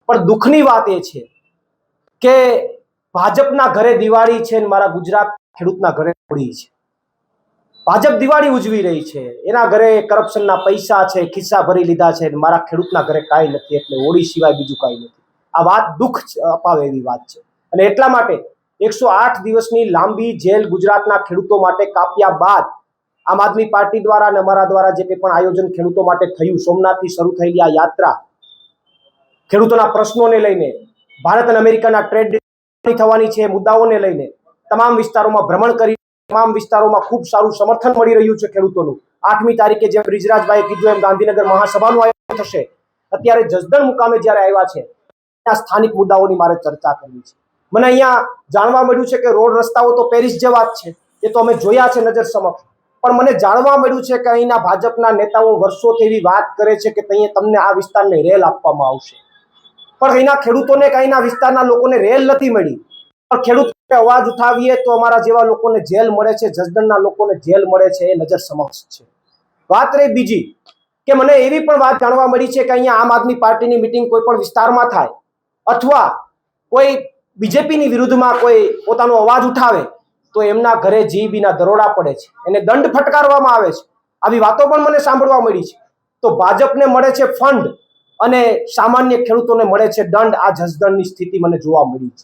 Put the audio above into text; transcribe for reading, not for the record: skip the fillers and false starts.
પણ દુઃખની વાત એ છે કે ભાજપના ઘરે દિવાળી છે અને મારા ગુજરાત ખેડૂતના ઘરે હોળી છે. ભાજપ દિવાળી ઉજવી રહી છે, એના ઘરે કરપ્શનના પૈસા છે, ખિસ્સા ભરી લીધા છે, મારા ખેડૂતના ઘરે કાંઈ નથી, એટલે હોળી સિવાય બીજું કાંઈ નથી. આ વાત દુઃખ અપાવે એવી વાત છે. અને એટલા માટે 108 દિવસની લાંબી જેલ ગુજરાતના ખેડૂતો માટે કાપ્યા બાદ આમ આદમી પાર્ટી દ્વારા અને અમારા દ્વારા જે કંઈ પણ આયોજન ખેડૂતો માટે થયું, સોમનાથથી શરૂ થયેલી આ યાત્રા ખેડૂતોના પ્રશ્નોને લઈને, ભારત અને અમેરિકાના ટ્રેડ થવાની છે મુદ્દાઓને લઈને તમામ વિસ્તારોમાં ભ્રમણ કરી, તમામ વિસ્તારોમાં ખૂબ સારું સમર્થન મળી રહ્યું છે ખેડૂતોનું. 8મી તારીખે જેમ બ્રિજરાજભાઈએ કીધું એમ ગાંધીનગર મહાસભાનું આયોજન થશે. અત્યારે જસદણ મુકામે જ્યારે આવ્યા છે ત્યાં સ્થાનિક મુદ્દાઓની મારે ચર્ચા કરવી છે. મને અહીંયા જાણવા મળ્યું છે કે રોડ રસ્તાઓ તો પેરિસ જેવા જ છે, એ તો અમે જોયા છે નજર સમક્ષ. પણ મને જાણવા મળ્યું છે કે અહીંના ભાજપના નેતાઓ વર્ષોથી એવી વાત કરે છે કે તમને આ વિસ્તારને રેલ આપવામાં આવશે, પણ અહીંના ખેડૂતોને અહીંના વિસ્તારના લોકોને રેલ નથી મળી. પણ ખેડૂત અવાજ ઉઠાવીએ તો અમારા જેવા લોકોને જેલ મળે છે, જસદણના લોકોને જેલ મળે છે, એ નજર સમક્ષ છે. વાત રહી બીજી કે મને એવી પણ વાત જાણવા મળી છે કે અહીંયા આમ આદમી પાર્ટીની મિટિંગ કોઈ પણ વિસ્તારમાં થાય અથવા કોઈ બીજેપીની વિરુદ્ધમાં કોઈ પોતાનો અવાજ ઉઠાવે તો એમના ઘરે જીબીના દરોડા પડે છે, એને દંડ ફટકારવામાં આવે છે. આવી વાતો પણ મને સાંભળવા મળી છે. તો ભાજપને મળે છે ફંડ અને સામાન્ય ખેડૂતોને મળે છે દંડ. આ જસદણની સ્થિતિ મને જોવા મળી છે.